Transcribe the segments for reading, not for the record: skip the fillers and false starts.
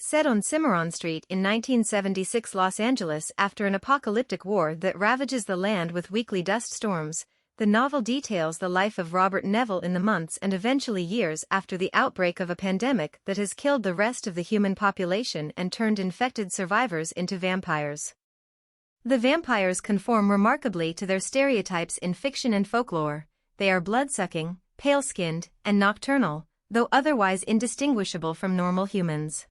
Set on Cimarron Street in 1976 Los Angeles after an apocalyptic war that ravages the land with weekly dust storms, the novel details the life of Robert Neville in the months and eventually years after the outbreak of a pandemic that has killed the rest of the human population and turned infected survivors into vampires. The vampires conform remarkably to their stereotypes in fiction and folklore. They are blood-sucking, pale-skinned, and nocturnal, though otherwise indistinguishable from normal humans.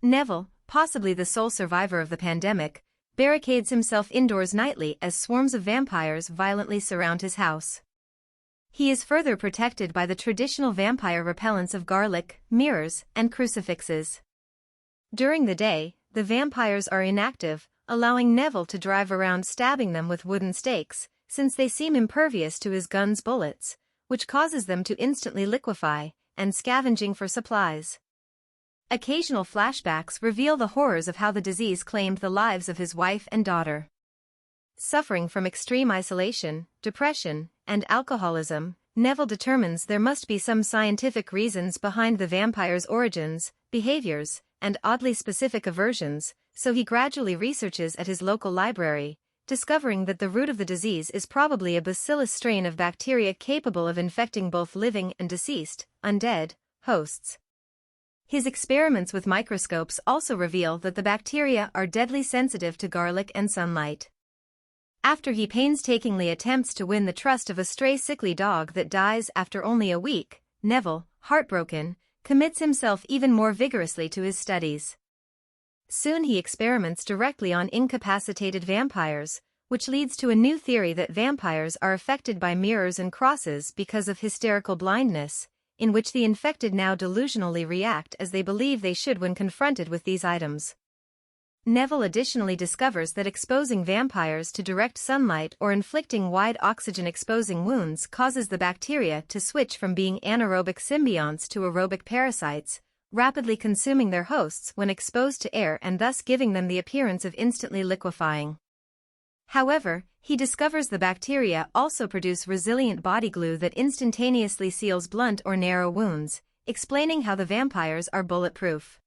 Neville, possibly the sole survivor of the pandemic, barricades himself indoors nightly as swarms of vampires violently surround his house. He is further protected by the traditional vampire repellents of garlic, mirrors, and crucifixes. During the day, the vampires are inactive, allowing Neville to drive around stabbing them with wooden stakes, since they seem impervious to his gun's bullets, which causes them to instantly liquefy, and scavenging for supplies. Occasional flashbacks reveal the horrors of how the disease claimed the lives of his wife and daughter. Suffering from extreme isolation, depression, and alcoholism, Neville determines there must be some scientific reasons behind the vampire's origins, behaviors, and oddly specific aversions, so he gradually researches at his local library, discovering that the root of the disease is probably a bacillus strain of bacteria capable of infecting both living and deceased, undead, hosts. His experiments with microscopes also reveal that the bacteria are deadly sensitive to garlic and sunlight. After he painstakingly attempts to win the trust of a stray sickly dog that dies after only a week, Neville, heartbroken, commits himself even more vigorously to his studies. Soon he experiments directly on incapacitated vampires, which leads to a new theory that vampires are affected by mirrors and crosses because of hysterical blindness, in which the infected now delusionally react as they believe they should when confronted with these items. Neville additionally discovers that exposing vampires to direct sunlight or inflicting wide oxygen-exposing wounds causes the bacteria to switch from being anaerobic symbionts to aerobic parasites, rapidly consuming their hosts when exposed to air and thus giving them the appearance of instantly liquefying. However, he discovers the bacteria also produce resilient body glue that instantaneously seals blunt or narrow wounds, explaining how the vampires are bulletproof.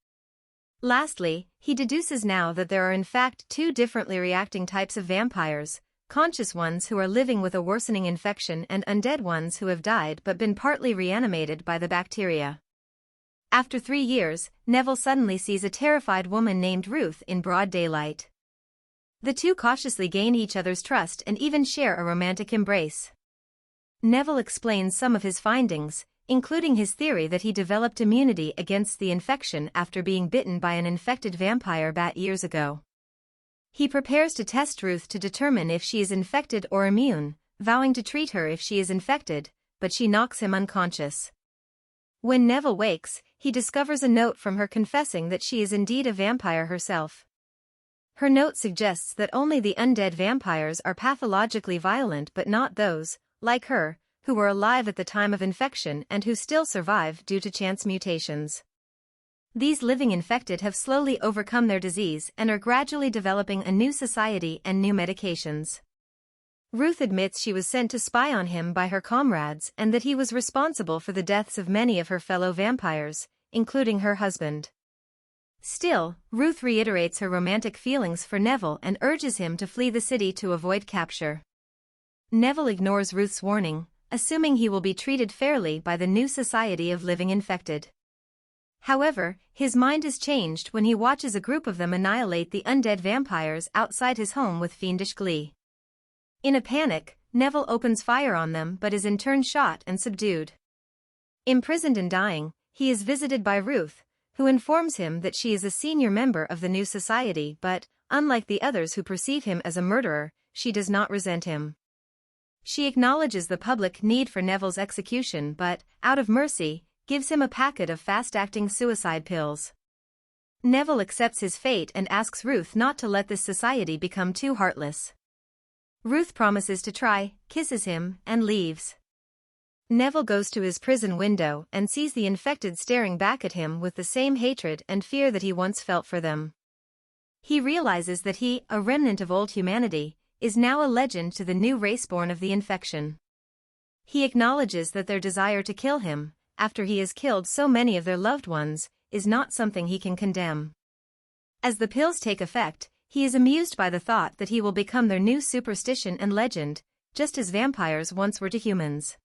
Lastly, he deduces now that there are in fact two differently reacting types of vampires, conscious ones who are living with a worsening infection and undead ones who have died but been partly reanimated by the bacteria. After 3 years, Neville suddenly sees a terrified woman named Ruth in broad daylight. The two cautiously gain each other's trust and even share a romantic embrace. Neville explains some of his findings, including his theory that he developed immunity against the infection after being bitten by an infected vampire bat years ago. He prepares to test Ruth to determine if she is infected or immune, vowing to treat her if she is infected, but she knocks him unconscious. When Neville wakes, he discovers a note from her confessing that she is indeed a vampire herself. Her note suggests that only the undead vampires are pathologically violent but not those, like her, who were alive at the time of infection and who still survive due to chance mutations. These living infected have slowly overcome their disease and are gradually developing a new society and new medications. Ruth admits she was sent to spy on him by her comrades and that he was responsible for the deaths of many of her fellow vampires, including her husband. Still, Ruth reiterates her romantic feelings for Neville and urges him to flee the city to avoid capture. Neville ignores Ruth's warning, assuming he will be treated fairly by the new society of living infected. However, his mind is changed when he watches a group of them annihilate the undead vampires outside his home with fiendish glee. In a panic, Neville opens fire on them but is in turn shot and subdued. Imprisoned and dying, he is visited by Ruth, who informs him that she is a senior member of the new society but, unlike the others who perceive him as a murderer, she does not resent him. She acknowledges the public need for Neville's execution but, out of mercy, gives him a packet of fast-acting suicide pills. Neville accepts his fate and asks Ruth not to let this society become too heartless. Ruth promises to try, kisses him, and leaves. Neville goes to his prison window and sees the infected staring back at him with the same hatred and fear that he once felt for them. He realizes that he, a remnant of old humanity, is now a legend to the new race born of the infection. He acknowledges that their desire to kill him, after he has killed so many of their loved ones, is not something he can condemn. As the pills take effect, he is amused by the thought that he will become their new superstition and legend, just as vampires once were to humans.